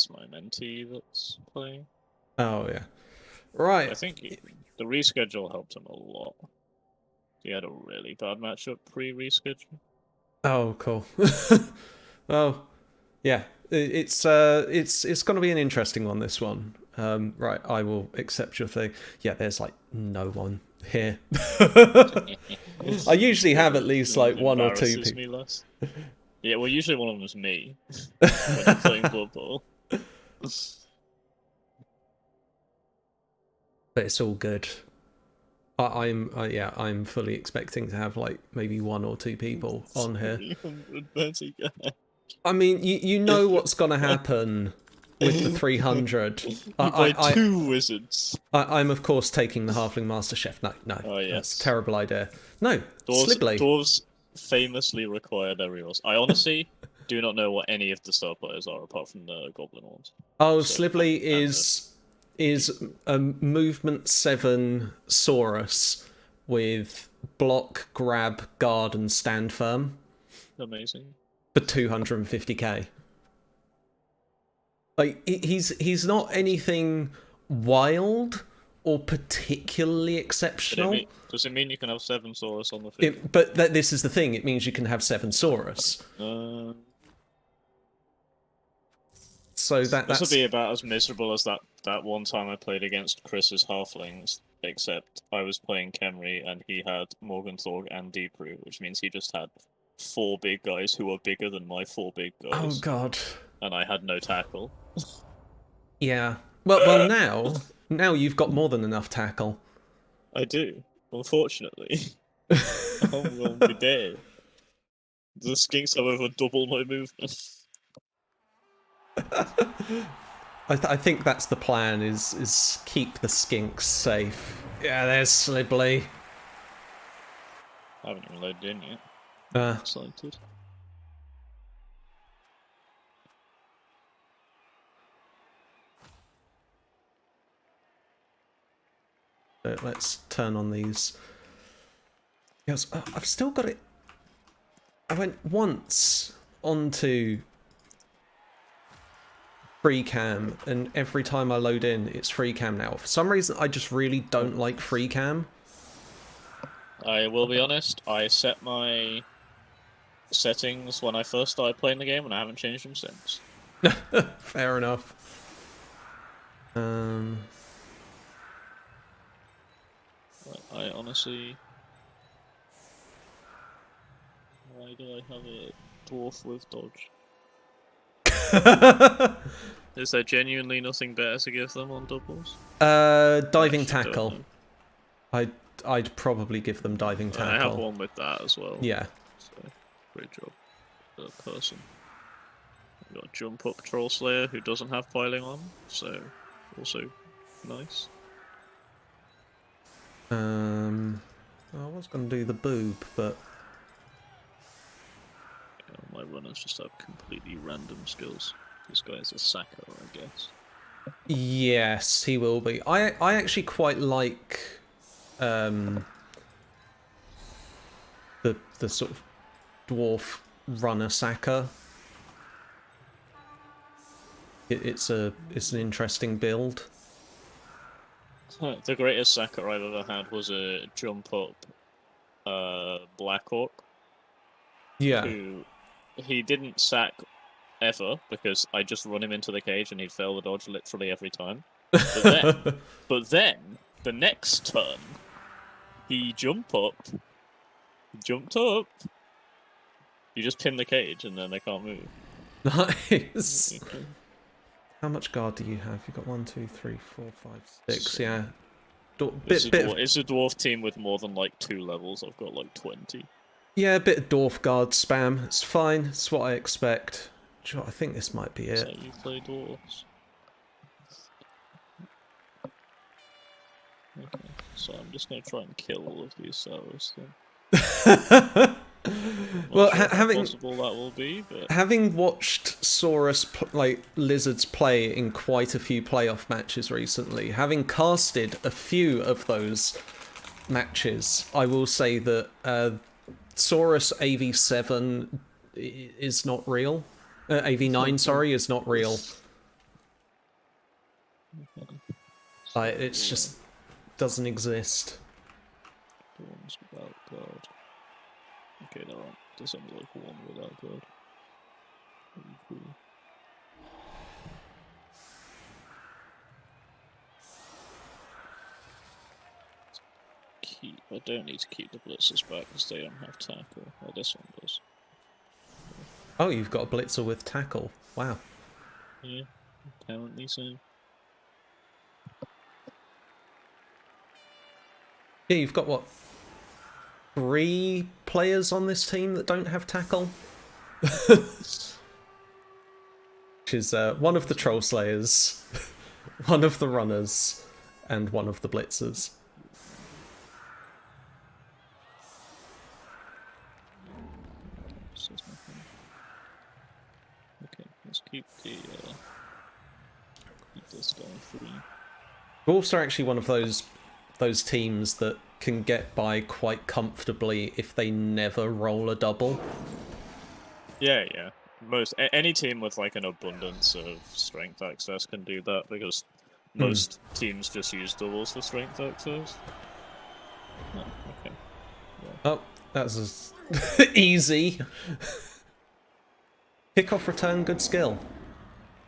That's my mentee that's playing. Oh yeah, right. I think the reschedule helped him a lot. He had a really bad matchup pre-reschedule. Oh, cool. Well, yeah, it's going to be an interesting one. This one. Right, I will accept your thing. Yeah, there's like no one here. I usually have at least like one or two Embarrasses people. me less. Yeah, well, usually one of them is me when I'm playing Blood Bowl. But it's all good. I'm fully expecting to have like maybe one or two people on here. 330 guys. I mean, you know what's gonna happen with the 300. You buy two wizards. I'm of course taking the Halfling Master Chef. No, Oh yes, that's a terrible idea. No, Dwarves famously require their reroll. I honestly do not know what any of the star players are apart from the Goblin ones. Oh, So, Slibley is a movement 7 Saurus with block, grab, guard, and stand firm amazing. for 250k. Like he's not anything wild or particularly exceptional. Does it mean you can have 7 Saurus on the field? But this is the thing. It means you can have 7 Saurus. So this will be about as miserable as that one time I played against Chris's Halflings, except I was playing Kemri and he had Morgenthorg and Deeproo, which means he just had 4 big guys who are bigger than my 4 big guys. Oh god. And I had no tackle. Yeah. Well now you've got more than enough tackle. I do, unfortunately. I will be dead. The skinks have over double my movement. I think that's the plan, is keep the skinks safe. Yeah, there's Slibley. I haven't even loaded in yet. I'm excited. So let's turn on these. Yes, I've still got it. I went once onto free cam, and every time I load in, it's free cam now. For some reason, I just really don't like free cam. I will be honest, I set my settings when I first started playing the game, and I haven't changed them since. Fair enough. I honestly... Why do I have a dwarf with dodge? Is there genuinely nothing better to give them on doubles? Diving tackle. I'd probably give them diving tackle. I have one with that as well. Yeah. So, great job, that person. We've got Jump Up Troll Slayer who doesn't have piling on, so also nice. I was going to do the boob, but my runners just have completely random skills. This guy is a sacker, I guess. Yes, he will be. I actually quite like the sort of dwarf runner sacker. It's an interesting build. The greatest sacker I've ever had was a jump up Blackhawk. Yeah. He didn't sack ever because I just run him into the cage and he'd fail the dodge literally every time. But then the next turn, he jumped up. You just pin the cage and then they can't move. Nice. How much guard do you have? You've got 1, 2, 3, 4, 5, 6. Yeah. It's a dwarf team with more than like 2 levels. I've got like 20. Yeah, a bit of dwarf guard spam. It's fine. It's what I expect. I think this might be it. So you play dwarves. Okay, so I'm just going to try and kill all of these Saurus then. Well, sure how possible that will be, but having watched Saurus lizards play in quite a few playoff matches recently, having casted a few of those matches, I will say that Saurus AV7 is not real. AV9, sorry, is not real. Okay. Like, it's just doesn't exist. One's without guard. Okay, no, there's only like one without guard. Cool. I don't need to keep the blitzers back because they don't have tackle. Oh, this one does. Oh, you've got a blitzer with tackle. Wow. Yeah, apparently so. Yeah, you've got what? 3 players on this team that don't have tackle? Which is one of the Troll Slayers, one of the Runners, and one of the Blitzers. Okay, let's keep keep this guy free. Dwarfs are actually one of those teams that can get by quite comfortably if they never roll a double. Yeah. Any team with like an abundance of strength access can do that because most teams just use doubles for strength access. Oh, okay. Yeah. Oh, that's easy. Kickoff return, good skill.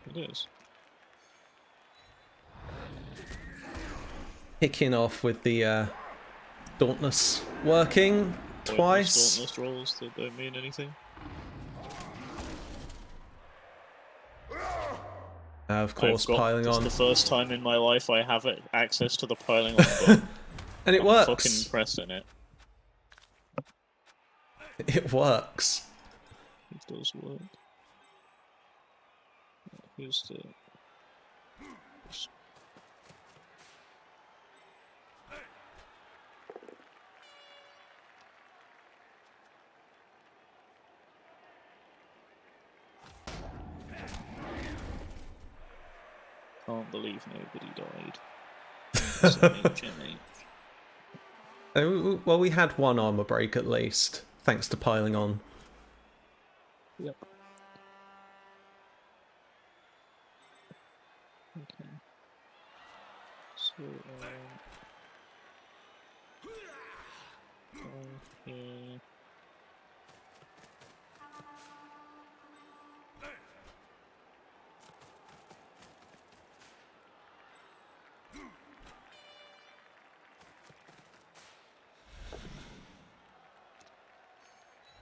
It is. Kicking off with the Dauntless working twice. Dauntless rolls that don't mean anything. Of course, piling on. It's the first time in my life I have access to the piling on button. And it I'm works. fucking pressing it. It works. It does work. Here's the... Can't believe nobody died. Well, we had one armor break at least, thanks to piling on. Yep. Okay. So, okay.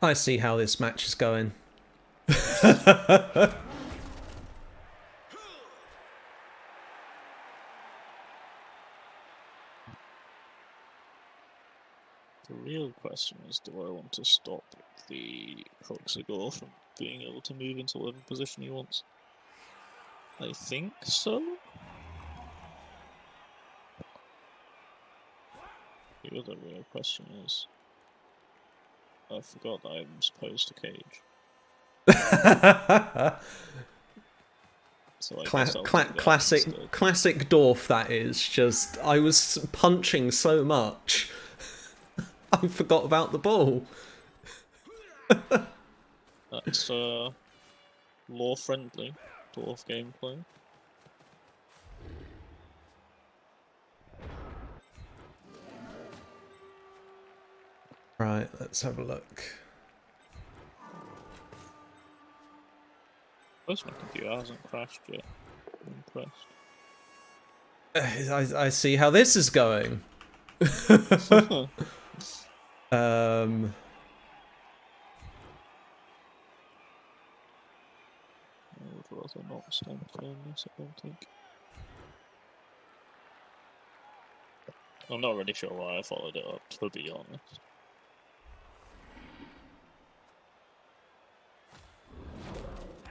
I see how this match is going. The real question is, do I want to stop the Hexagore from being able to move into whatever position he wants? I think so? The other real question is, I forgot that I'm supposed to cage. So Classic Dwarf, that is. Just, I was punching so much, I forgot about the ball. That's lore-friendly Dwarf gameplay. Right, let's have a look. Most of my computer hasn't crashed yet. I'm impressed. I see how this is going. I would rather not stand on this, I don't think. I'm not really sure why I followed it up, to be honest.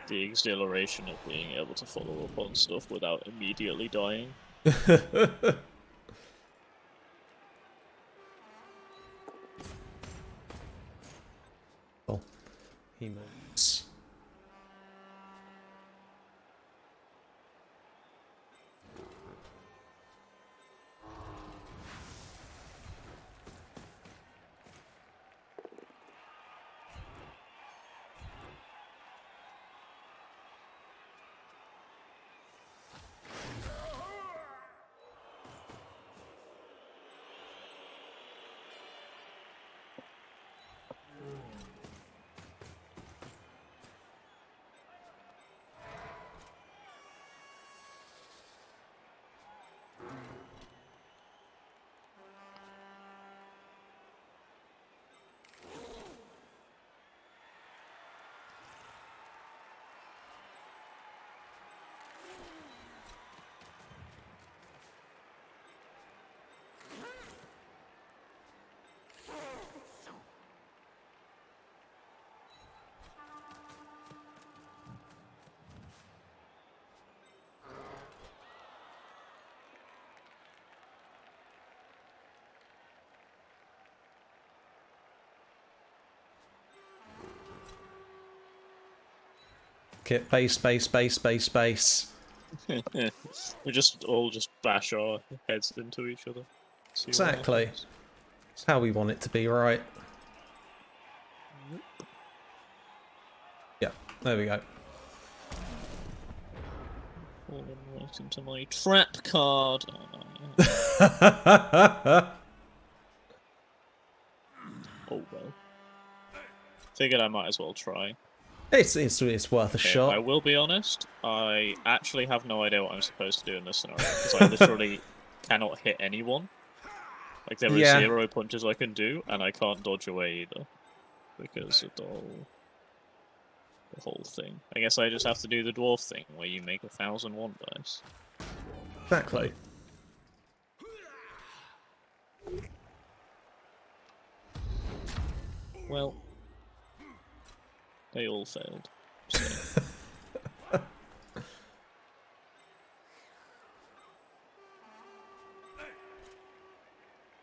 The exhilaration of being able to follow up on stuff without immediately dying. Oh, he moves. Kit base, base, base, base, base. We just all just bash our heads into each other. See what Exactly. happens. It's how we want it to be, right? Yeah, there we go. Falling right into my trap card. Oh well. Figured I might as well try. It's worth a Okay, shot. I will be honest, I actually have no idea what I'm supposed to do in this scenario, because I literally cannot hit anyone. Like, there are Yeah. 0 punches I can do, and I can't dodge away either. Because of the whole thing. I guess I just have to do the dwarf thing, where you make 1,001 dice. Exactly. Well, they all failed. So.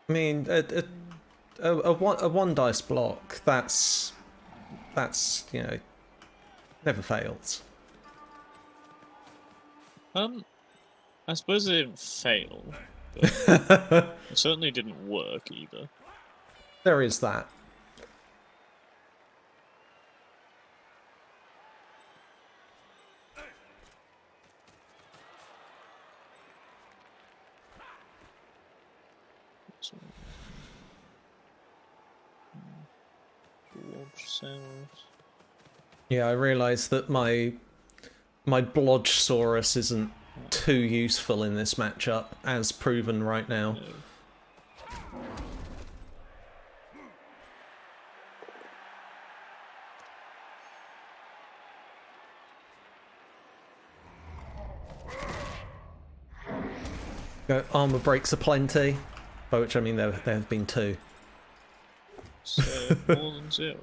I mean, a one dice block, that's you know, never fails. I suppose it didn't fail, but it certainly didn't work either. There is that. So, Forge cells. Yeah, I realise that my Blodgesaurus isn't too useful in this matchup, as proven right now. No. Armor breaks aplenty, by which I mean there have been 2. So, more than 0.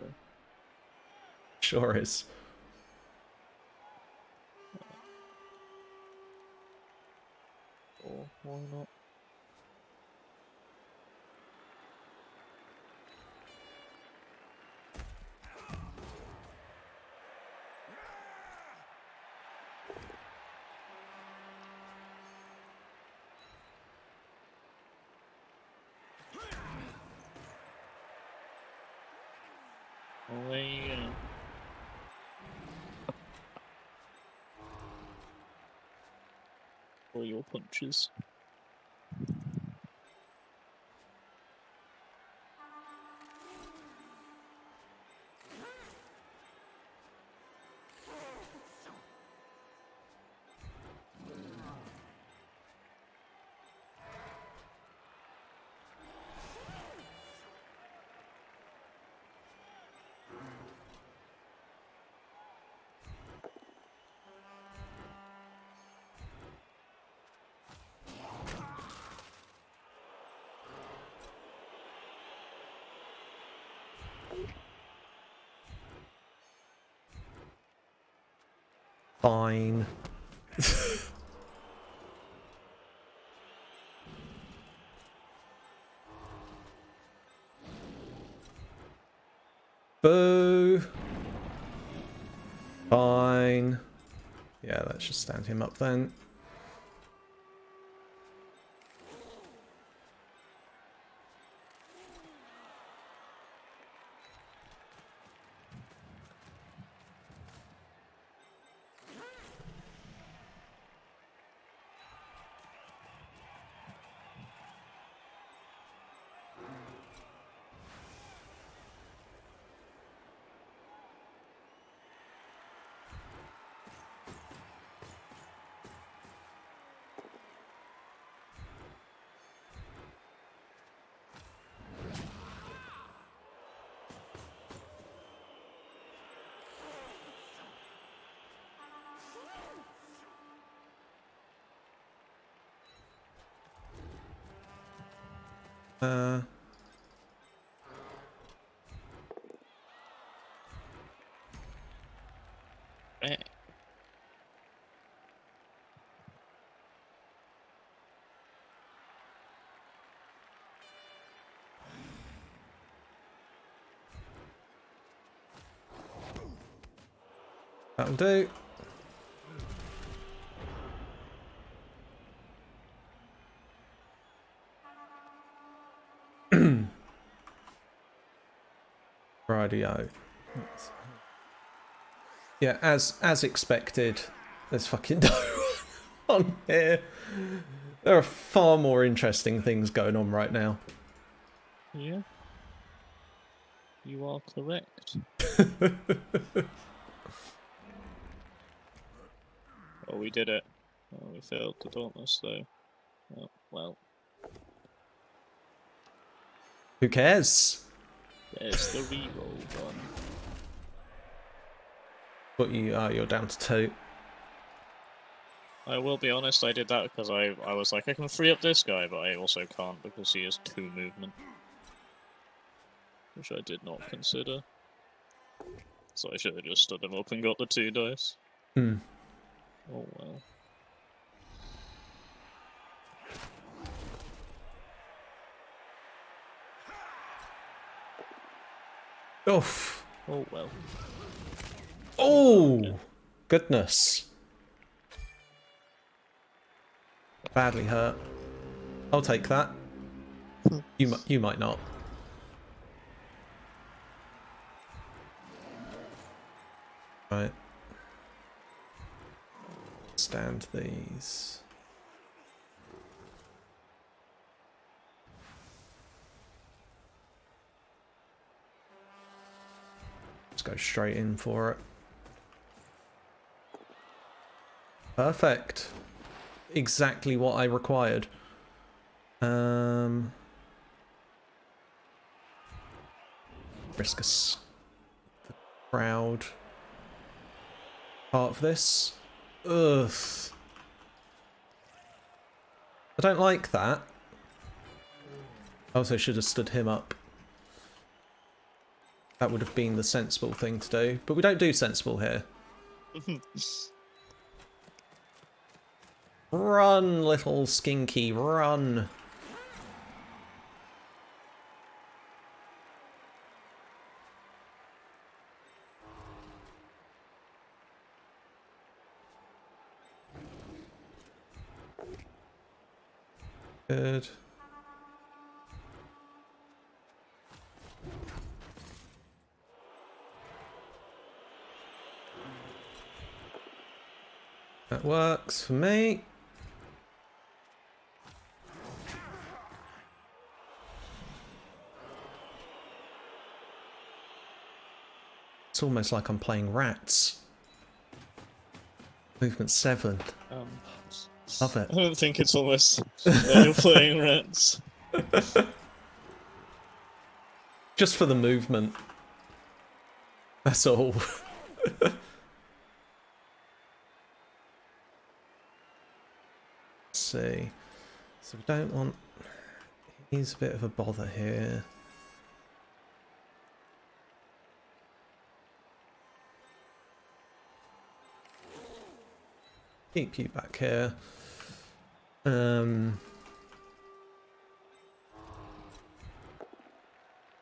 Sure is. Or why not? Away you go. For your punches. Fine. Boo. Fine. Yeah, let's just stand him up then. Eh. That'll do. Radio. Yeah, as expected, there's fucking no one on here. There are far more interesting things going on right now. Yeah. You are correct. Oh, we did it. Oh, we failed the Dauntless, though. Oh, well. Who cares? There's the reroll done. But you're down to 2. I will be honest, I did that because I was like, I can free up this guy, but I also can't because he has 2 movement. Which I did not consider. So I should have just stood him up and got the 2 dice. Hmm. Oh well. Oof. Oh well. Oh, goodness. Badly hurt. I'll take that. You might not. Right. Stand these. Let's go straight in for it. Perfect. Exactly what I required. Risk the crowd part of this. Ugh. I don't like that. I also should have stood him up. That would have been the sensible thing to do, but we don't do sensible here. Run, little skinky, run. Good. That works for me. It's almost like I'm playing rats. Movement 7. Love it. I don't think it's almost like you're playing rats. Just for the movement. That's all. Let's see. So we don't want... He's a bit of a bother here. Keep you back here.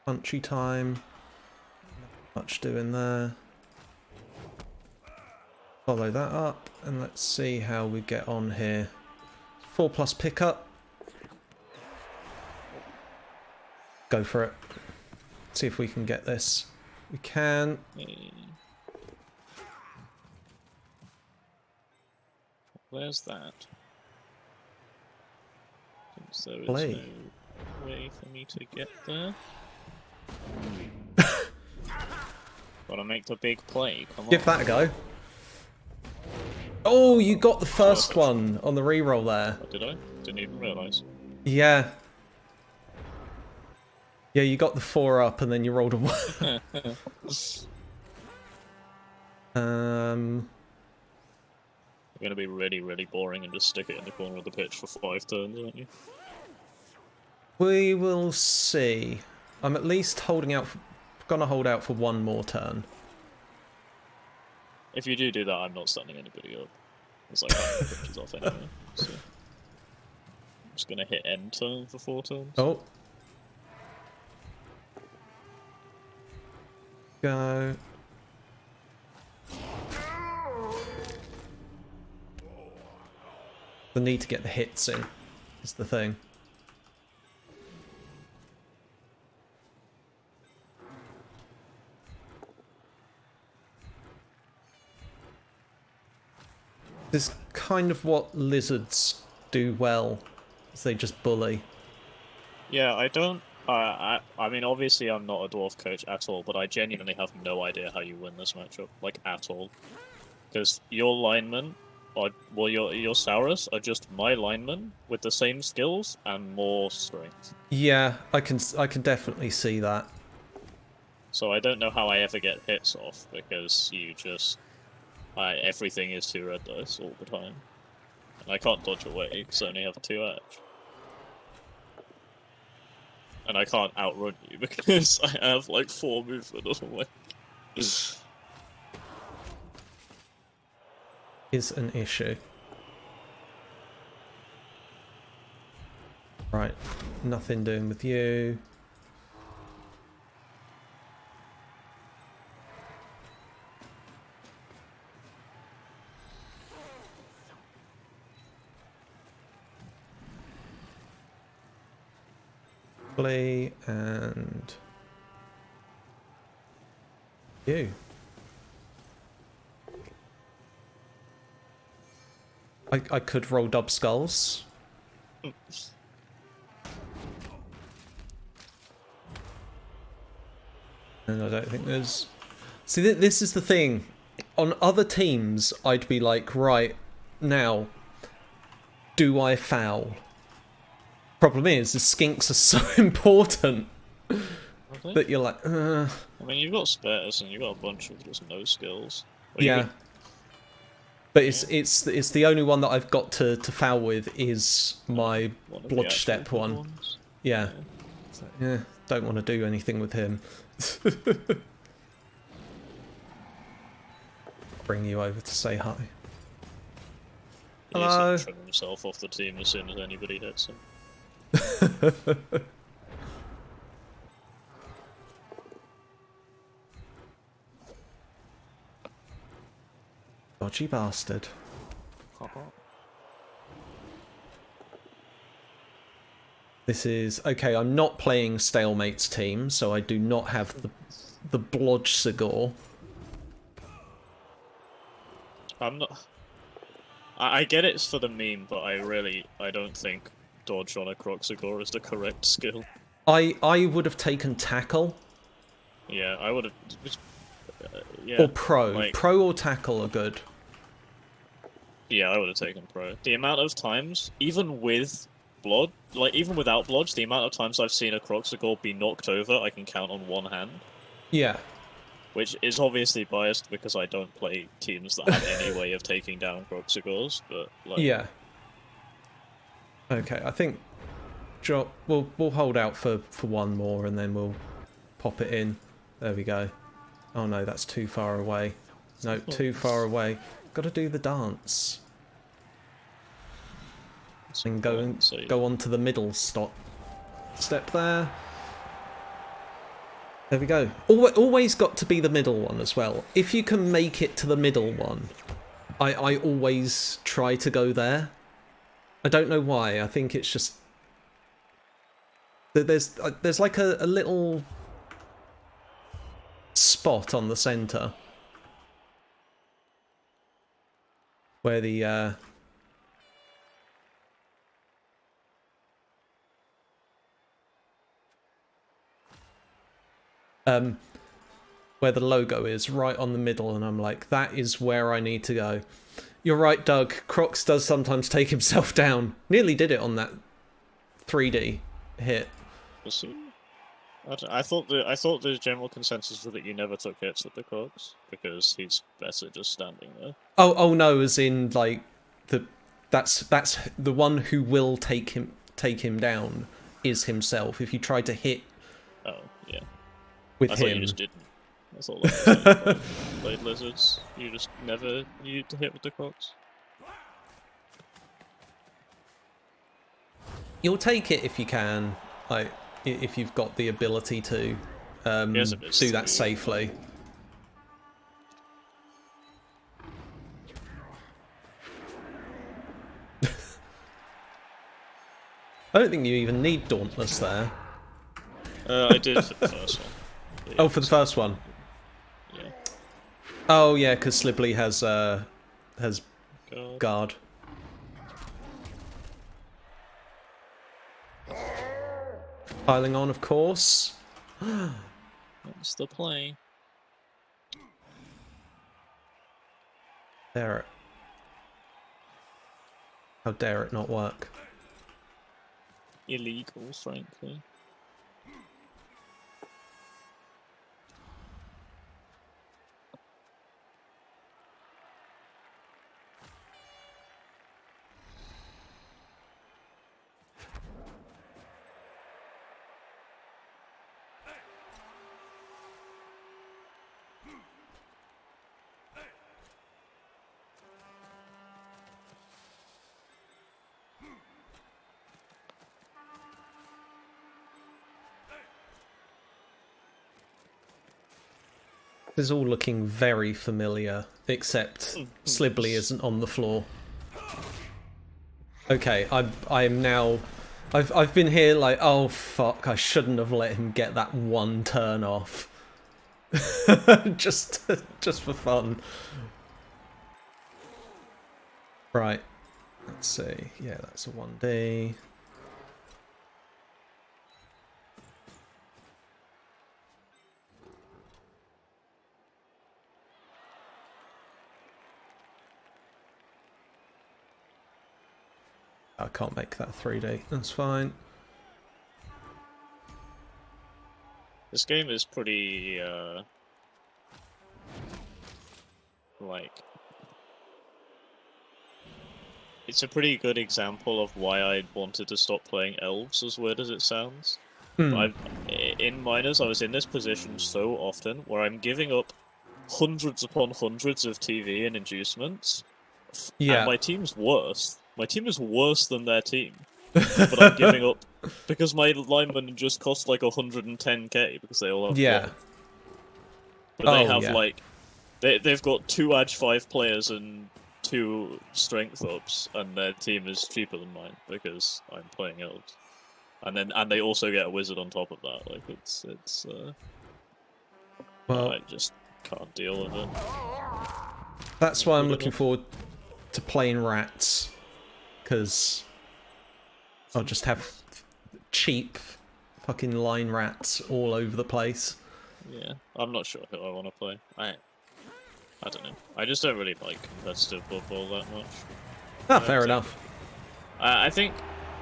Punchy time. Not much doing there. Follow that up, and let's see how we get on here. 4+ pickup. Go for it. See if we can get this. We can. Where's that? Since there is Play. no way for me to get there. Gotta make the big play, come on. Give that a go. Oh, you got the first one on the reroll there. Oh, did I? Didn't even realise. Yeah. Yeah, you got the 4 up and then you rolled a 1. You're gonna be really, really boring and just stick it in the corner of the pitch for 5 turns, aren't you? We will see. I'm at least holding out. Gonna hold out for 1 more turn. If you do that, I'm not standing anybody up. It's like half the pitch is off anyway. So I'm just gonna hit end turn for 4 turns. Oh. Go. The need to get the hits in is the thing. This is kind of what lizards do well, is they just bully. Yeah, I don't. I mean, obviously, I'm not a dwarf coach at all, but I genuinely have no idea how you win this matchup, like at all. Because your linemen are, well, your Saurus are just my linemen with the same skills and more strength. Yeah, I can definitely see that. So I don't know how I ever get hits off because you just everything is 2 red dice all the time, and I can't dodge away because I only have 2 edge. And I can't outrun you because I have like 4 movement or something. Is an issue. Right, nothing doing with you. And you. I could roll dub skulls. And I don't think there's... See, this is the thing. On other teams, I'd be like, right, now, do I foul? Problem is, the skinks are so important that you're like, I mean, you've got spares and you've got a bunch of just no skills. Or yeah. But it's the only one that I've got to foul with is my blodge step one. Yeah. So, yeah, don't want to do anything with him. Bring you over to say hi. Hello. He's trim himself off the team as soon as anybody hits him. Dodgy bastard. This is okay. I'm not playing Stalemate's team, so I do not have the Blodge Sigor. I'm not. I get it's for the meme, but I don't think dodge on a Croxagore is the correct skill. I would have taken tackle. Yeah, I would have. Yeah. Or pro. Like, pro or tackle are good. Yeah, I would have taken pro. The amount of times, even with Blodge, like even without Blodge, the amount of times I've seen a Croxagore be knocked over, I can count on one hand. Yeah. Which is obviously biased because I don't play teams that have any way of taking down Croxagores, but like... Yeah. Okay, I think we'll hold out for one more and then we'll pop it in. There we go. Oh no, that's too far away. No, too far away. Got to do the dance. And go on to the middle step there. There we go. Always got to be the middle one as well. If you can make it to the middle one, I always try to go there. I don't know why. I think it's just there's like a little spot on the center where the where the logo is, right on the middle, and I'm like, that is where I need to go. You're right, Doug. Crocs does sometimes take himself down. Nearly did it on that 3D hit. I thought the general consensus was that you never took hits with the Crocs because he's better just standing there. Oh no, as in like that's the one who will take him down is himself. If you try to hit, oh yeah, with I him, thought you just didn't. That's all. I played lizards. You just never needed to hit with the Crocs. You'll take it if you can, like if you've got the ability to do that safely. I don't think you even need Dauntless there. I did for the first one. Yeah, oh, for the first one. Yeah. Oh yeah, because Slibley has God. Guard. Piling on, of course. That's the play. Dare it. How dare it not work? Illegal, frankly. This is all looking very familiar, except Slibley isn't on the floor. Okay, I am now. I've been here like, oh fuck! I shouldn't have let him get that one turn off. just for fun. Right. Let's see. Yeah, that's a 1D. I can't make that 3D. That's fine. This game is pretty, like... It's a pretty good example of why I wanted to stop playing elves, as weird as it sounds. But in minors, I was in this position so often, where I'm giving up hundreds upon hundreds of TV and inducements, Yeah. and my team's worse. My team is worse than their team. But I'm giving up because my linemen just cost like 110k because they all have block. But they have like they've got 2 Edge 5 players and 2 strength ups, and their team is cheaper than mine because I'm playing elves. And they also get a wizard on top of that. Like it's well, I just can't deal with it. That's why I'm looking forward to playing rats, because I'll just have cheap fucking line rats all over the place. Yeah, I'm not sure who I want to play. I don't know. I just don't really like competitive Blood Bowl that much. Ah, fair enough. I think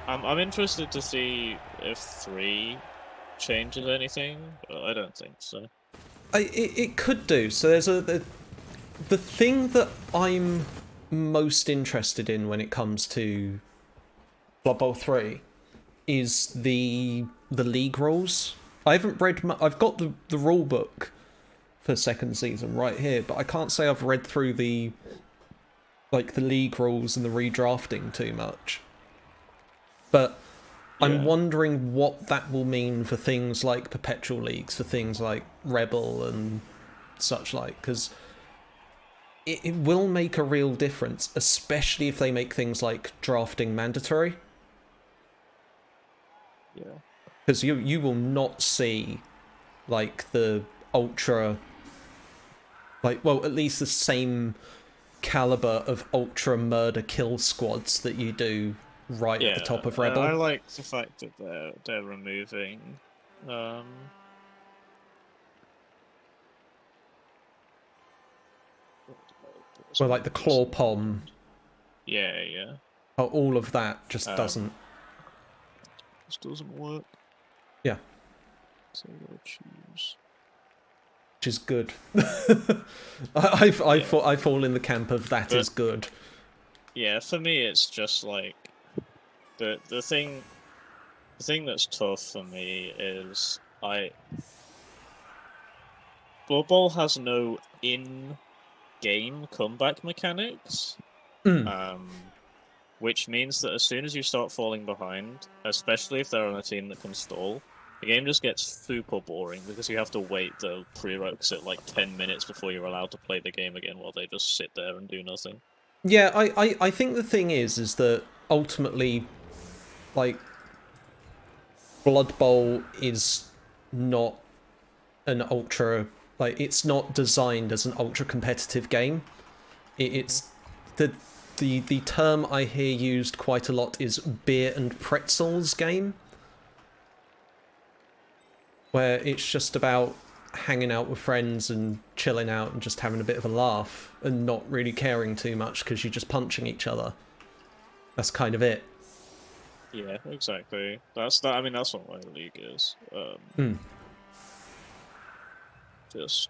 I'm interested to see if 3 changes anything, but I don't think so. It could do. So there's the thing that I'm most interested in when it comes to Blood Bowl 3 is the league rules. I haven't read. I've got the rule book for second season right here, but I can't say I've read through the league rules and the redrafting too much. But I'm wondering what that will mean for things like perpetual leagues, for things like Rebel and such like, because it will make a real difference, especially if they make things like drafting mandatory. Yeah. Because you will not see, like, the ultra... Like, well, at least the same caliber of ultra murder kill squads that you do right at the top of Rebel. I like the fact that they're removing... Well, like the claw pom. Yeah. Oh, all of that just doesn't... This doesn't work. Yeah. So I'm gonna choose... Which is good. I fall in the camp of that is good. Yeah, for me it's just like... The thing that's tough for me is Blood Bowl has no in-game comeback mechanics, which means that as soon as you start falling behind, especially if they're on a team that can stall, the game just gets super boring because you have to wait the prerequisite like 10 minutes before you're allowed to play the game again while they just sit there and do nothing. Yeah, I think the thing is that ultimately, like, Blood Bowl is not an ultra... Like, it's not designed as an ultra-competitive game. It's... the term I hear used quite a lot is beer and pretzels game, where it's just about hanging out with friends and chilling out and just having a bit of a laugh and not really caring too much because you're just punching each other. That's kind of it. Yeah, exactly. That's that. I mean, that's what my league is. Just,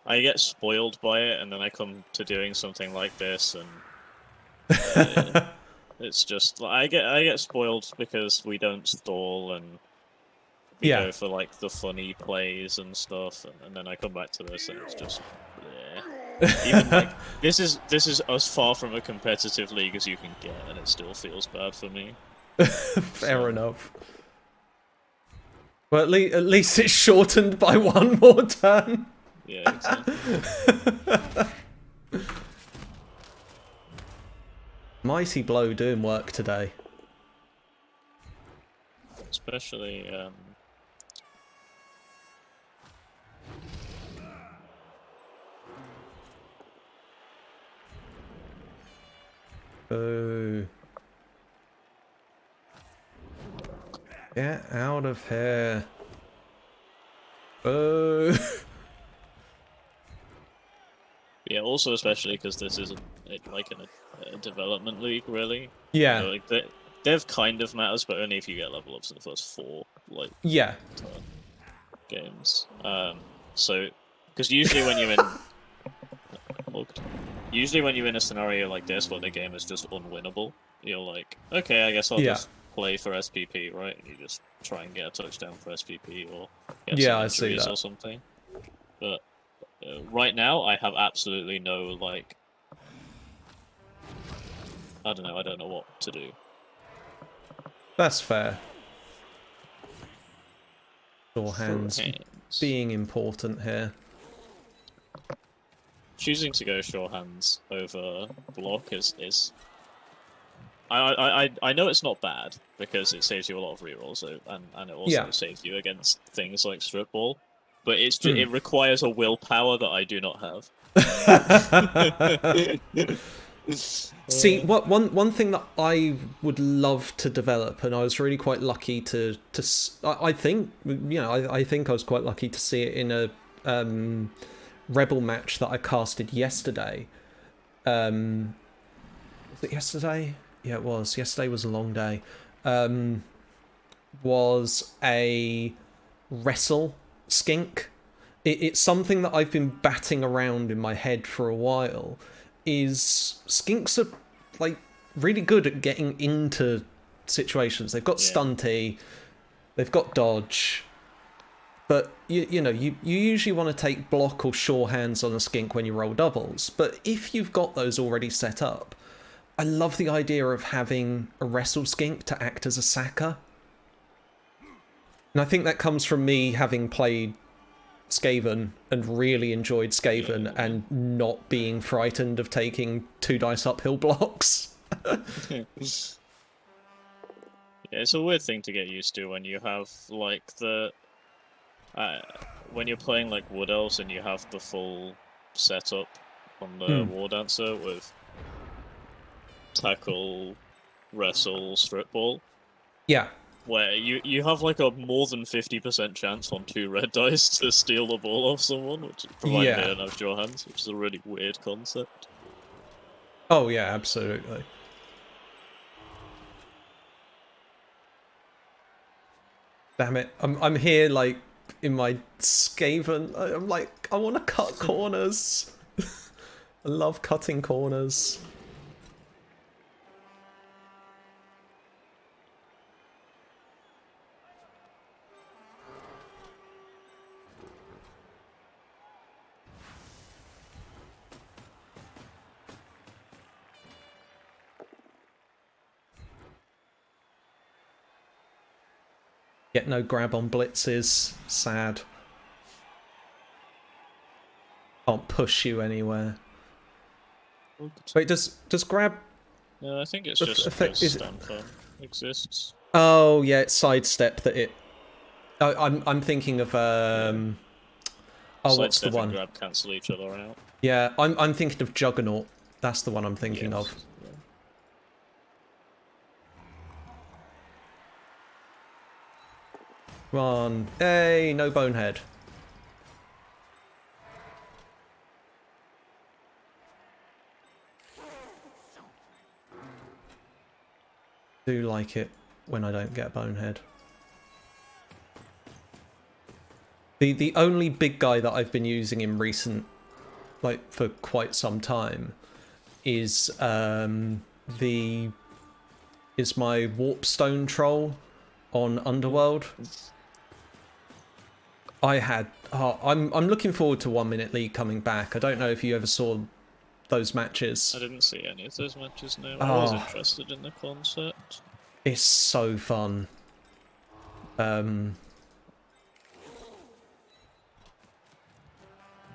I get spoiled by it, and then I come to doing something like this, and it's just I get spoiled because we don't stall and we Yeah. go for like the funny plays and stuff, and then I come back to this, and it's just. Even like this is as far from a competitive league as you can get, and it still feels bad for me. Fair enough. Well, at least it's shortened by one more turn. Yeah, exactly. Mighty blow doing work today. Especially Boo. Get out of here. Boo. yeah, also especially because this isn't like a development league, really. Yeah. You know, like dev kind of matters, but only if you get level ups in the first 4 like Yeah. games. So because usually when you're in usually when you're in a scenario like this where the game is just unwinnable, you're like, okay, I guess I'll just play for SPP, right? And you just try and get a touchdown for SPP or get some injuries or something. But right now, I have absolutely no, like, I don't know what to do. That's fair. Sure hands being important here. Choosing to go sure hands over block is I know it's not bad because it saves you a lot of rerolls, and it also saves you against things like strip ball, but it's just, it requires a willpower that I do not have. See, one thing that I would love to develop, and I was really quite lucky to I think, you know, I think I was quite lucky to see it in a Rebel match that I casted yesterday. Was it yesterday? Yeah, it was. Yesterday was a long day. Was a wrestle skink. It's something that I've been batting around in my head for a while. Is skinks are like really good at getting into situations. They've got stunty, they've got dodge. But, you know, you usually want to take block or sure hands on a skink when you roll doubles. But if you've got those already set up, I love the idea of having a wrestle skink to act as a sacker. And I think that comes from me having played Skaven and really enjoyed Skaven and not being frightened of taking 2 dice uphill blocks. Yeah, it's a weird thing to get used to when you have, like, when you're playing like Wood Elves and you have the full setup on the War Dancer with tackle, wrestle, strip ball. Yeah. Where you have like a more than 50% chance on 2 red dice to steal the ball off someone, which provided they don't have draw hands, which is a really weird concept. Oh yeah, absolutely. Damn it. I'm here like in my Skaven. I'm like, I want to cut corners. I love cutting corners. Get no grab on blitzes. Sad. Can't push you anywhere. Wait, does grab? No, I think it's just Stanford exists. Oh yeah, it's sidestep that it. I'm thinking of Oh, what's the one? And grab cancel each other out. Yeah, I'm thinking of Juggernaut. That's the one I'm thinking Yes. of. Yeah. Come on. Hey, no bonehead. Do like it when I don't get bonehead. The only big guy that I've been using in recent, like for quite some time, is my Warpstone troll on Underworld. I'm looking forward to 1 Minute League coming back. I don't know if you ever saw those matches. I didn't see any of those matches, no. I was interested in the concept. It's so fun.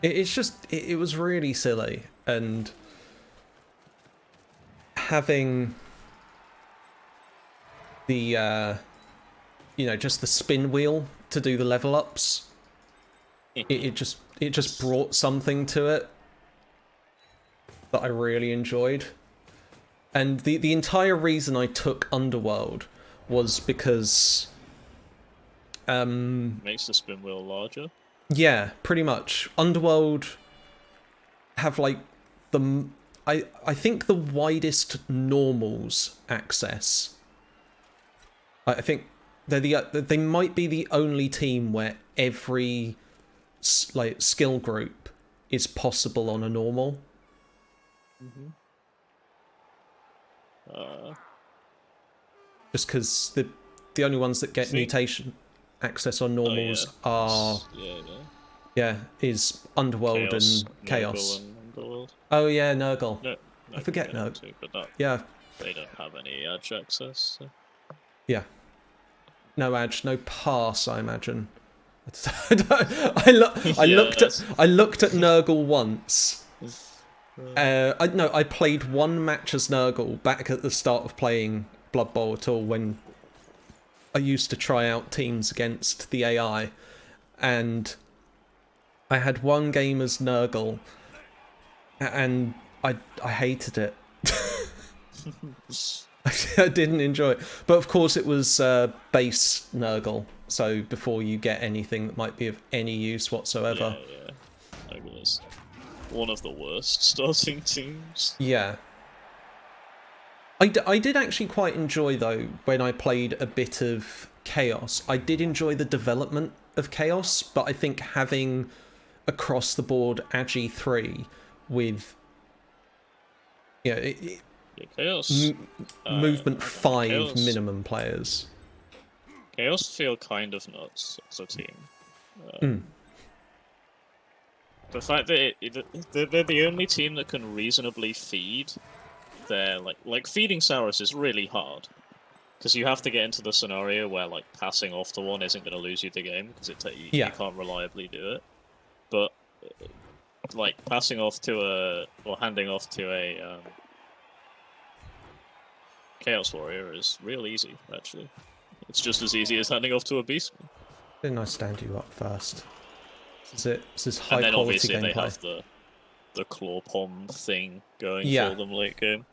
It's just, it was really silly, and having the, just the spin wheel to do the level ups, it just brought something to it that I really enjoyed. And the entire reason I took Underworld was because... Makes the spin wheel larger. Yeah, pretty much. Underworld have like I think the widest normals access. I think they might be the only team where every like skill group is possible on a normal. Mm-hmm. Just because the only ones that get mutation access on normals are is Underworld and Chaos. And Underworld. Oh yeah, Nurgle. No, I forget no. Too, but yeah. They don't have any edge access. So. Yeah. No edge, no pass, I imagine. I looked at Nurgle once. I played one match as Nurgle back at the start of playing Blood Bowl at all, when I used to try out teams against the AI, and I had one game as Nurgle, and I hated it. I didn't enjoy it. But of course it was base Nurgle, so before you get anything that might be of any use whatsoever. Yeah. Nurgle is one of the worst starting teams. Yeah. I did actually quite enjoy, though, when I played a bit of Chaos. I did enjoy the development of Chaos, but I think having across the board Agi 3 with Chaos movement 5 Chaos, minimum players. Chaos feel kind of nuts as a team. The fact that they're the only team that can reasonably feed their like feeding Saurus is really hard, because you have to get into the scenario where like passing off to one isn't going to lose you the game, because you can't reliably do it. But like passing off to or handing off to a Chaos Warrior is real easy, actually. It's just as easy as handing off to a Beastman. Didn't I stand you up first? This is high and then quality obviously gameplay. They have the claw pom thing going for them late game.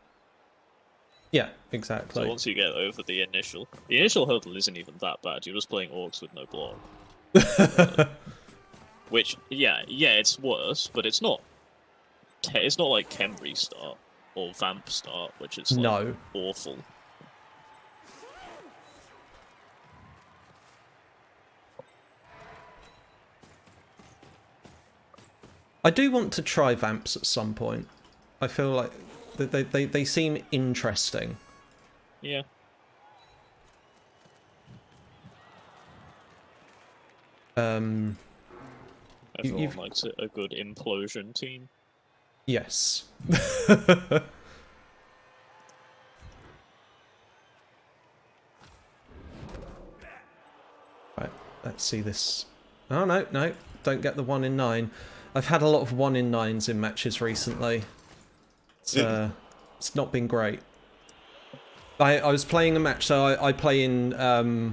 Yeah, exactly. So once you get over the initial hurdle isn't even that bad. You're just playing orcs with no block. Which, it's worse, but it's not. It's not like Khemri start or Vamp start, which is awful. I do want to try Vamps at some point. I feel like they seem interesting. Yeah. Everyone likes a good implosion team. Yes. Right, let's see this. Oh, no, don't get the 1 in 9. I've had a lot of 1 in 9s in matches recently. It's not been great. I was playing a match, so I play in a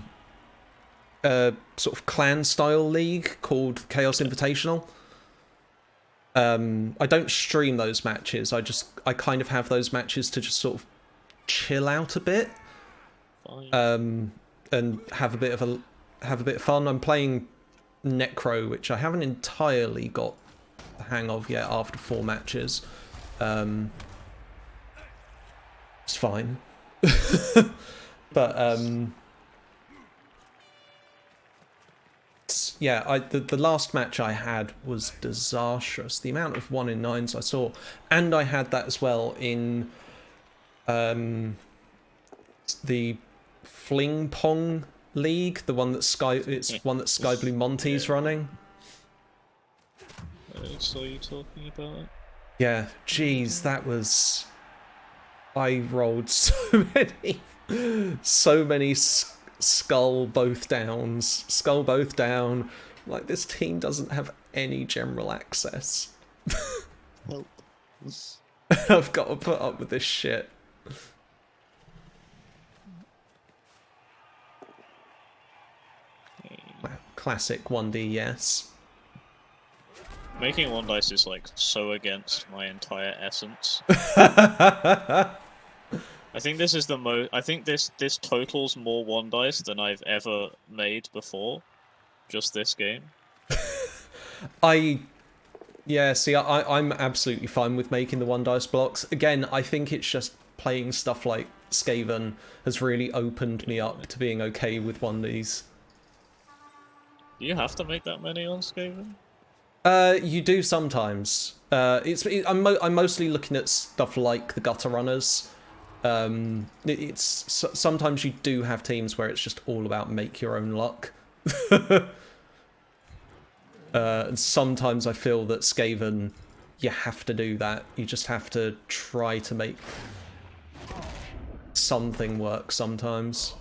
sort of clan-style league called Chaos Invitational. I don't stream those matches. I kind of have those matches to just sort of chill out a bit, and have a bit of fun. I'm playing Necro, which I haven't entirely got the hang of yet after 4 matches. It's fine. But yeah, the last match I had was disastrous. The amount of 1 in 9s I saw, and I had that as well in the Fling Pong League, the one that Sky Blue Monty's running. I saw you talking about it. Yeah, jeez, that was. I rolled so many skull both down. Like, this team doesn't have any general access. Help. I've got to put up with this shit. Classic 1D, yes. Making 1 dice is like so against my entire essence. I think this is the most. I think this totals more 1 dice than I've ever made before. Just this game. Yeah, see, I'm absolutely fine with making the 1 dice blocks. Again, I think it's just playing stuff like Skaven has really opened me up to being okay with 1Ds. Do you have to make that many on Skaven? You do sometimes. I'm mostly looking at stuff like the Gutter Runners. Sometimes you do have teams where it's just all about make your own luck. And sometimes I feel that Skaven, you have to do that. You just have to try to make something work sometimes.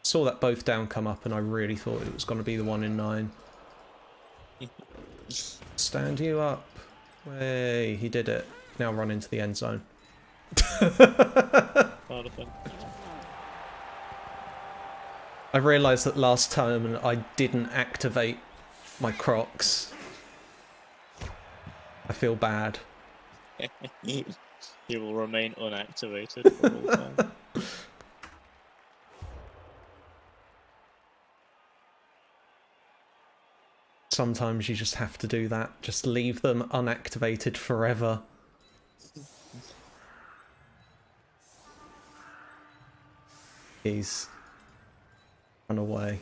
Saw that both down come up and I really thought it was going to be the 1 in 9. Stand you up. Way, he did it. Now run into the end zone. I realised that last time I didn't activate my Crocs. I feel bad. He will remain unactivated for all time. Sometimes you just have to do that. Just leave them unactivated forever. He's run away.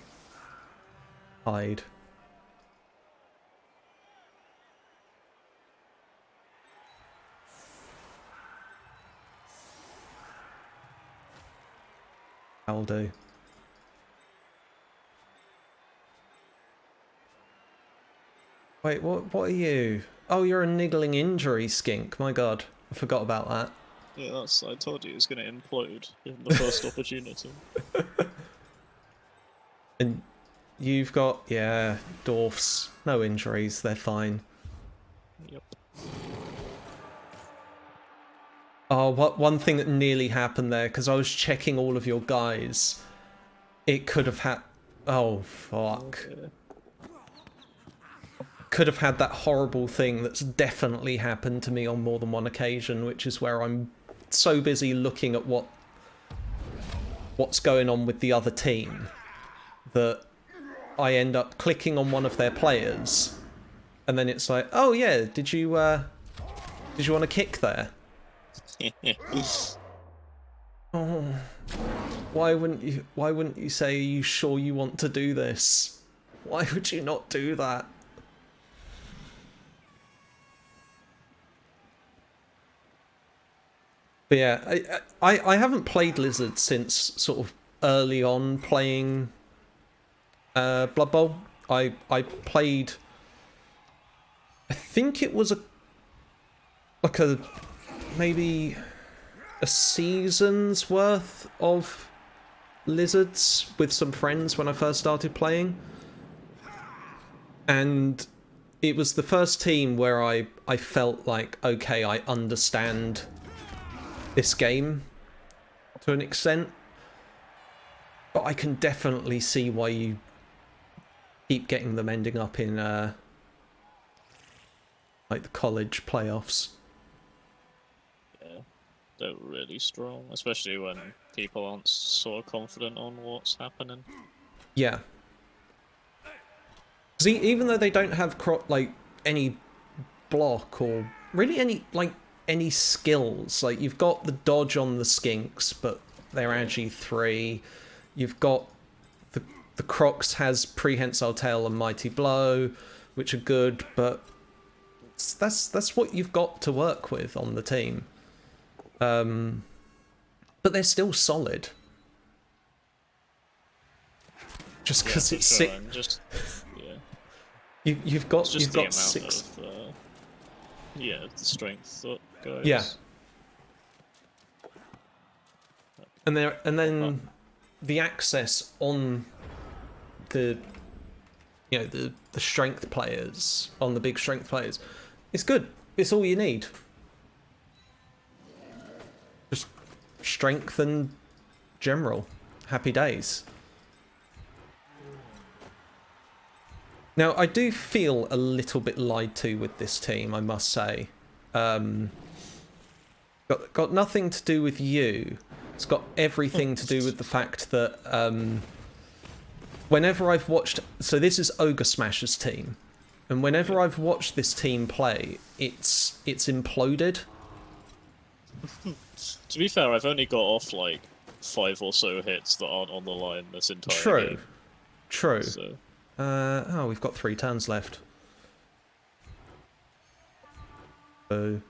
Hide. I'll do. Wait, what are you? Oh, you're a niggling injury skink. My god, I forgot about that. Yeah, I told you it's going to implode given the first opportunity. And you've got, yeah, Dwarfs. No injuries, they're fine. Yep. Oh, one thing that nearly happened there, because I was checking all of your guys. It could have had... Oh, fuck. Okay. Could have had that horrible thing that's definitely happened to me on more than one occasion, which is where I'm so busy looking at what's going on with the other team that I end up clicking on one of their players, and then it's like, oh yeah, did you want to kick there? Oh, why wouldn't you say, are you sure you want to do this? Why would you not do that? But yeah, I haven't played Lizard since sort of early on playing Blood Bowl. I played, I think it was maybe a season's worth of Lizards with some friends when I first started playing. And it was the first team where I felt like, okay, I understand this game to an extent, but I can definitely see why you keep getting them ending up in like the college playoffs. Yeah, they're really strong, especially when people aren't so confident on what's happening. Yeah. See, even though they don't have like any block or really any skills, like you've got the dodge on the skinks, but they're agi 3. You've got the Crocs has prehensile tail and mighty blow, which are good, but that's what you've got to work with on the team. But they're still solid. Just because it's sure. Just you've got the amount 6. Of, the strength that goes. Yeah. And then the access on the the strength players, on the big strength players, it's good. It's all you need. Just strength and general. Happy days. Now, I do feel a little bit lied to with this team, I must say. Got nothing to do with you. It's got everything to do with the fact that whenever I've watched... So this is Ogresmasher's team. And whenever I've watched this team play, it's imploded. To be fair, I've only got off like 5 or so hits that aren't on the line this entire game. True. So. Oh, we've got 3 turns left. So...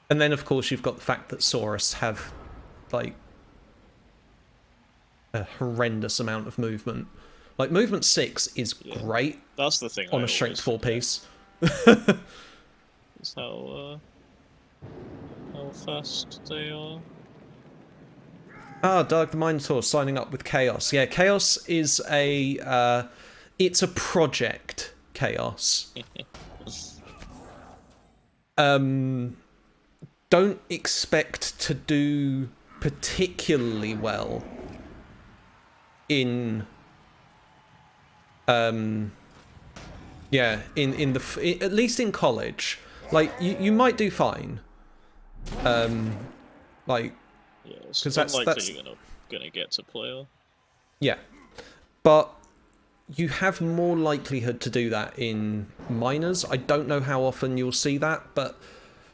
And then, of course, you've got the fact that Saurus have, like, a horrendous amount of movement. Like, movement 6 is great. That's the thing. On a strength 4 piece. Is how fast they are. Ah, Doug the Minotaur signing up with Chaos. Yeah, Chaos is a... it's a project, Chaos. Don't expect to do particularly well in at least in college. Like you might do fine. Like because that's you're gonna get to player. Yeah, but you have more likelihood to do that in minors. I don't know how often you'll see that, but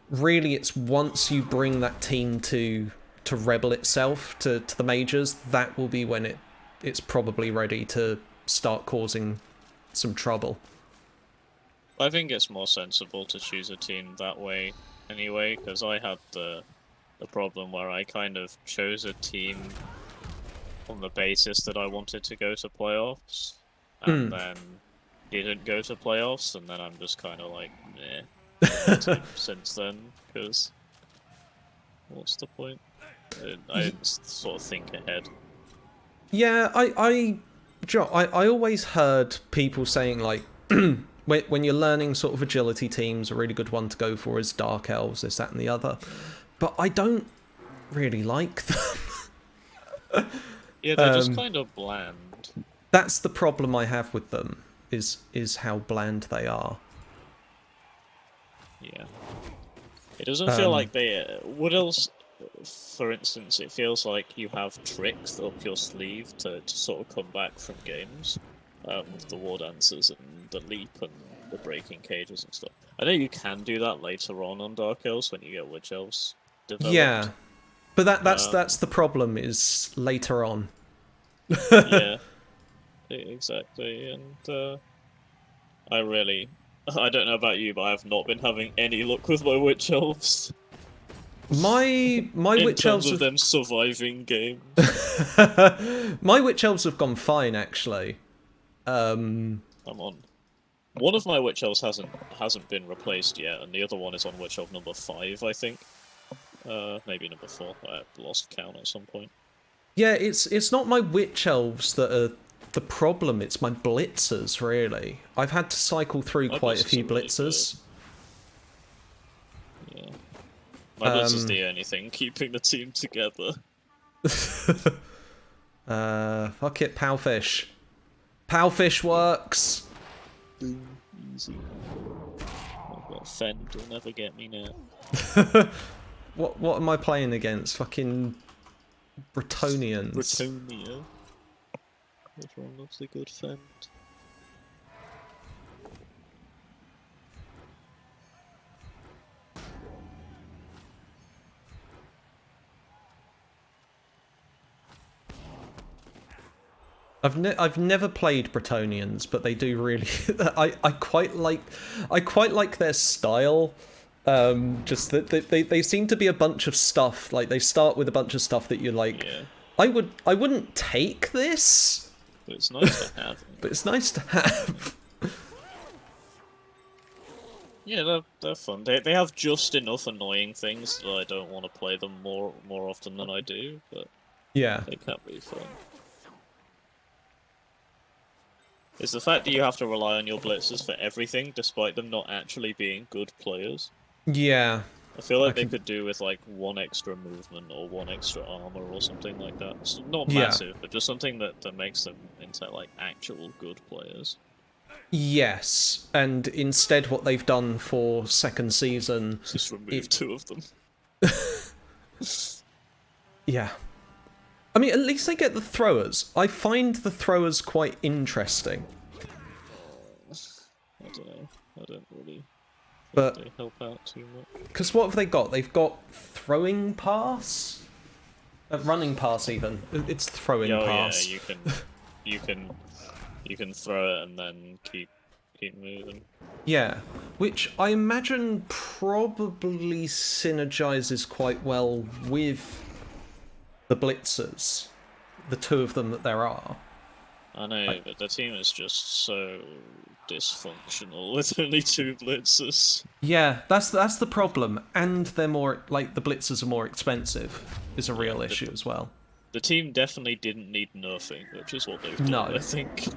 really it's once you bring that team to ReBBRL itself, to the majors, that will be when it's probably ready to start causing some trouble. I think it's more sensible to choose a team that way anyway, because I had the problem where I kind of chose a team on the basis that I wanted to go to playoffs, and then didn't go to playoffs, and then I'm just kind of like, meh. Since then, because what's the point? I didn't sort of think ahead. Yeah, I always heard people saying like when you're learning sort of agility teams, a really good one to go for is Dark Elves, this, that, and the other. But I don't really like them. Yeah, they're just kind of bland. That's the problem I have with them, is how bland they are. Yeah. It doesn't feel like they... What else, for instance, it feels like you have tricks up your sleeve to sort of come back from games. With the war dances and the leap and the breaking cages and stuff. I know you can do that later on Dark Elves when you get Witch Elves developed. Yeah. But that's the problem, is later on. Yeah. Exactly, and... I don't know about you, but I have not been having any luck with my witch elves. My In witch terms elves of them surviving games. my witch elves have gone fine actually. I'm on. One of my witch elves hasn't been replaced yet, and the other one is on witch elf number 5, I think. Maybe number 4. I lost count at some point. Yeah, it's not my witch elves that are the problem. It's my blitzers, really. I've had to cycle through quite a few blitzers. Yeah, my blitzer's the only thing keeping the team together. Fuck it, Powfish. Powfish works. Easy. I've got Fend, will never get me now. What am I playing against? Fucking Bretonians. Bretonia. Everyone loves a good Fend. I've never played Bretonians, but they do really. I quite like their style. Just that they seem to be a bunch of stuff. Like they start with a bunch of stuff that you're like, Yeah. I wouldn't take this, But it's nice to have. but it's nice to have. Yeah, they're fun. They have just enough annoying things that I don't want to play them more often than I do, but Yeah. they can be fun. It's the fact that you have to rely on your blitzers for everything, despite them not actually being good players. Yeah. I feel like they could do with like 1 extra movement or 1 extra armor or something like that. It's not massive, but just something that makes them into like actual good players. Yes, and instead what they've done for second season... Just remove 2 of them. Yeah. I mean, at least they get the throwers. I find the throwers quite interesting. I don't know. I don't really But think they help out too much. because what have they got? They've got throwing pass? Running pass even. It's throwing pass. Yeah, you can throw it and then keep moving. Yeah, which I imagine probably synergizes quite well with the blitzers, the 2 of them that there are. I know, but the team is just so dysfunctional with only 2 blitzers. Yeah, that's the problem, and they're more like the blitzers are more expensive. Is a real issue as well. The team definitely didn't need nerfing, which is what they've done, No. I think.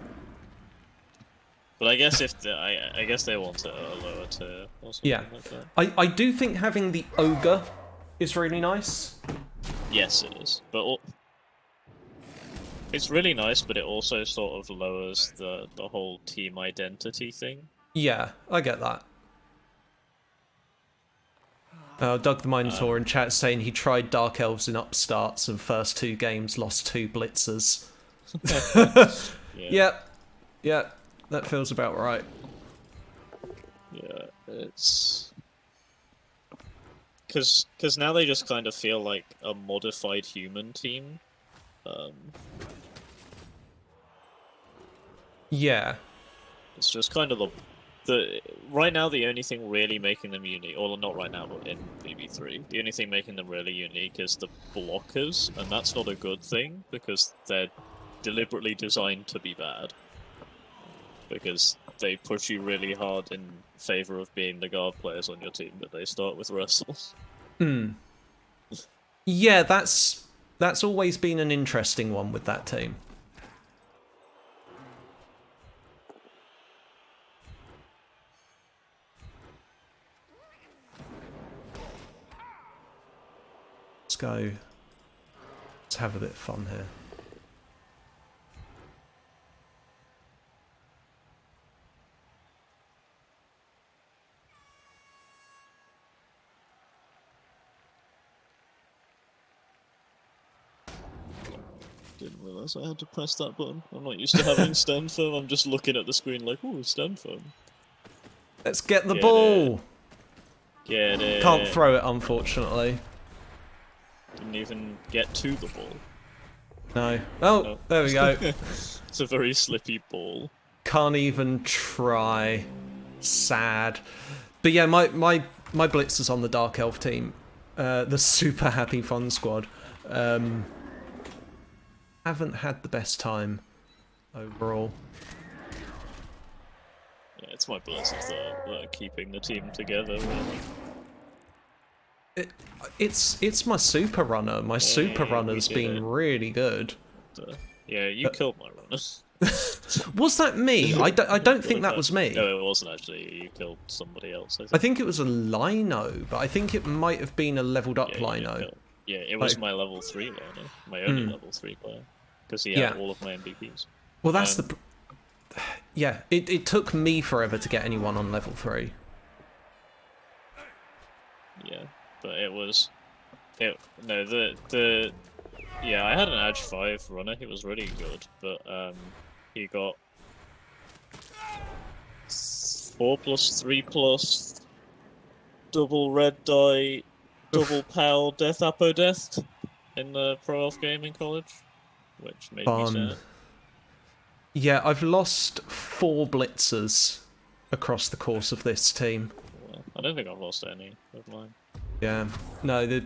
But I guess I guess they want it at a lower tier or something like that. I do think having the ogre is really nice. Yes, it is, but it's really nice. But it also sort of lowers the whole team identity thing. Yeah, I get that. Doug the Minotaur in chat saying he tried Dark Elves in upstarts and first 2 games lost 2 blitzers. Yeah, that feels about right. Yeah, it's because now they just kind of feel like a modified human team. Yeah. It's just kind of the right now the only thing really making them unique, or not right now, but in VB3, the only thing making them really unique is the blockers, and that's not a good thing because they're deliberately designed to be bad. Because they push you really hard in favor of being the guard players on your team, but they start with wrestles. Yeah, that's always been an interesting one with that team. Let's go. Let's have a bit of fun here. Didn't realise I had to press that button. I'm not used to having stand firm, I'm just looking at the screen like, ooh, stand firm. Let's get the ball! Get it. Can't throw it, unfortunately. Didn't even get to the ball. No. Oh, there we go. It's a very slippy ball. can't even try. Sad. But yeah, my blitzers on the Dark Elf team, the super happy fun squad, haven't had the best time overall. Yeah, it's my blitzers that are keeping the team together, really. It's my super runner. My super runner's been really good. Yeah, you killed my runner. Was that me? I don't think that was me. No, it wasn't actually. You killed somebody else. I think it was a Lino, but I think it might have been a leveled up Lino. Yeah, it was my level 3 Lino. My only level 3 player. Because he had all of my MVPs. Well, that's the... Yeah, it took me forever to get anyone on level 3. Yeah, but it was... Yeah, I had an Edge 5 runner, he was really good, but he got 4+3+, double red die, double PAL death apo death in the Pro Elf game in college, which made me sad. Yeah, I've lost 4 blitzers across the course of this team. Well, I don't think I've lost any of mine. Yeah, no, the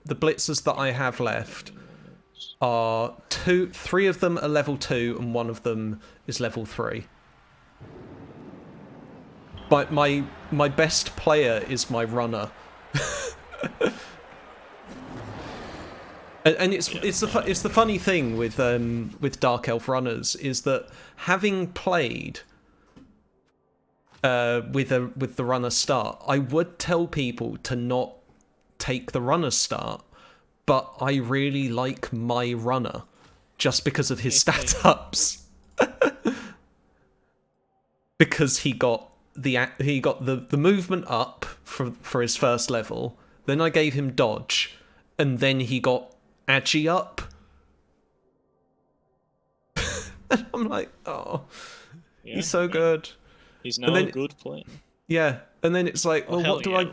blitzers that I have left are 3 of them are level 2 and 1 of them is level 3. But my best player is my runner. And it's the funny thing with Dark Elf runners is that having played with the runner start, I would tell people to not take the runner start, but I really like my runner just because of his stat ups. Because he got the movement up for his first level, then I gave him dodge, and then he got Agi up. And I'm like, oh, yeah, he's so good. He's now a good player. Yeah, and then it's like, well, what do I...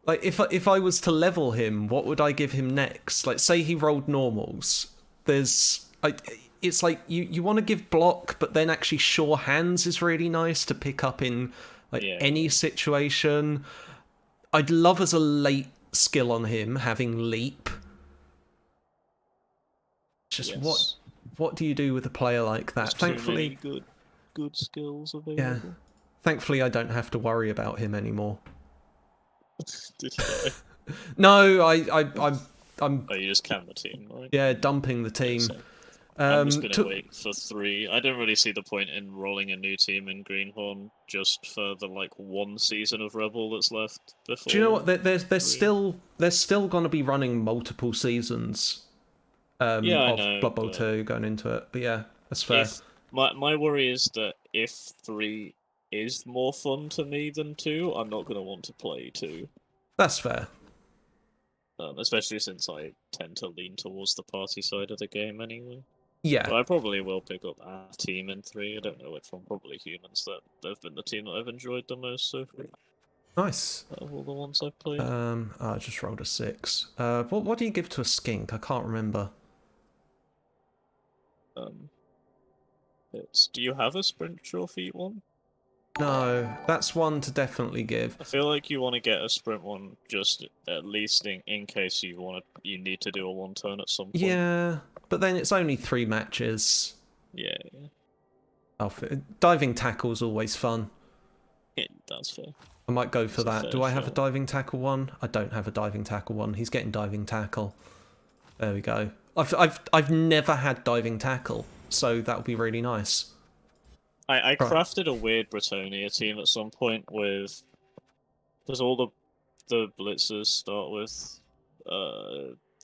Like, if I was to level him, what would I give him next? Like, say he rolled normals. It's like, you want to give block, but then actually sure hands is really nice to pick up in any situation. I'd love as a late skill on him, having leap. Just what do you do with a player like that? Thankfully, good skills available. Yeah. Thankfully, I don't have to worry about him anymore. Did you die? No, I'm. Oh, you just cammed the team, right? Yeah, dumping the team. I'm just gonna wait for 3. I don't really see the point in rolling a new team in Greenhorn just for the 1 season of Rebel that's left before. Do you know what? They're still going to be running multiple seasons. Of Blood Bowl 2 going into it, but yeah, that's fair. My worry is that if 3 is more fun to me than 2, I'm not going to want to play 2. That's fair. Especially since I tend to lean towards the party side of the game anyway. Yeah. But I probably will pick up a team in 3. I don't know which one. Probably humans. They've been the team that I've enjoyed the most so far. Nice. Of all the ones I've played. I just rolled a 6. What do you give to a skink? I can't remember. Do you have a sprint trophy one? No, that's one to definitely give. I feel like you want to get a sprint one just at least in case you need to do a 1 turn at some point. Yeah, but then it's only 3 matches. Yeah. Diving tackle's always fun. Yeah, that's fair. I might go for that. Do I have a diving tackle one? I don't have a diving tackle one. He's getting diving tackle. There we go. I've never had diving tackle, so that would be really nice. I crafted a weird Bretonnia team at some point with... Because all the blitzers start with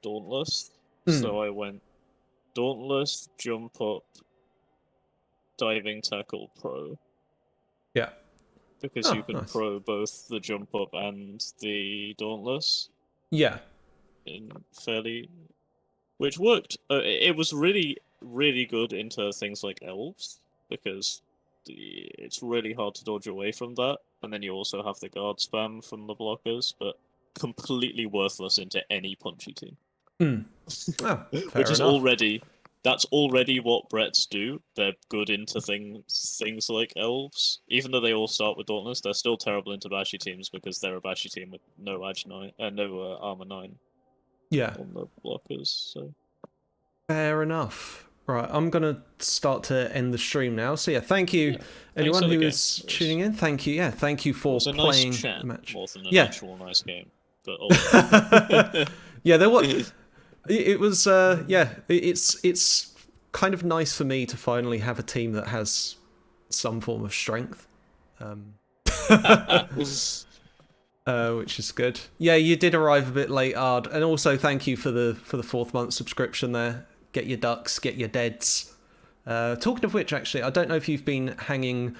Dauntless. So I went Dauntless, Jump Up, Diving Tackle, Pro. Yeah. Because you can pro both the Jump Up and the Dauntless. Yeah. Which worked. It was really, really good into things like Elves, because it's really hard to dodge away from that, and then you also have the guard spam from the blockers, but completely worthless into any punchy team. Oh, which is already that's already what Bretts do. They're good into things like elves. Even though they all start with Dauntless, they're still terrible into Bashi teams because they're a Bashi team with no Edge 9 and no armor 9 Yeah. on the blockers. So Fair enough. Right, I'm gonna start to end the stream now. So yeah, thank you anyone for the who game. is tuning in. Thank you. Yeah, thank you for It's a playing nice chat the match. more than an Yeah. actual nice game. But Yeah, there was. It was. Yeah, it's kind of nice for me to finally have a team that has some form of strength. Which is good. Yeah, you did arrive a bit late, Ard, and also thank you for the 4th month subscription there. Get your ducks, get your deads. Talking of which, actually, I don't know if you've been hanging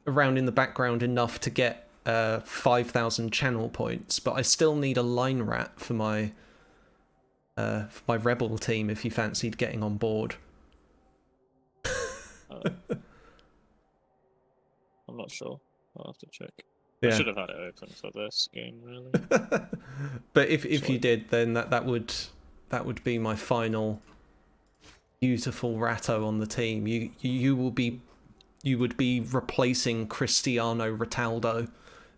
around in the background enough to get 5,000 channel points, but I still need a line rat for my rebel team if you fancied getting on board. I'm not sure. I'll have to check. Yeah. I should have had it open for this game, really. But if you did, then that would be my final beautiful ratto on the team. You would be replacing Cristiano Ronaldo,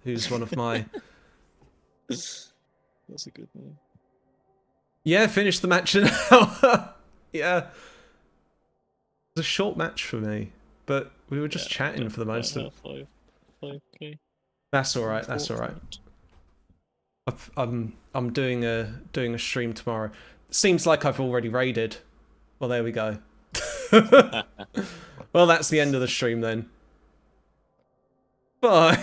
who's one of my. That's a good name. Yeah, finished the match in an hour. Yeah, it was a short match for me, but we were just chatting for the most of it. 5K. That's all right. That's all right. I'm doing a stream tomorrow. Seems like I've already raided. Well, there we go. Well, that's the end of the stream then. Bye.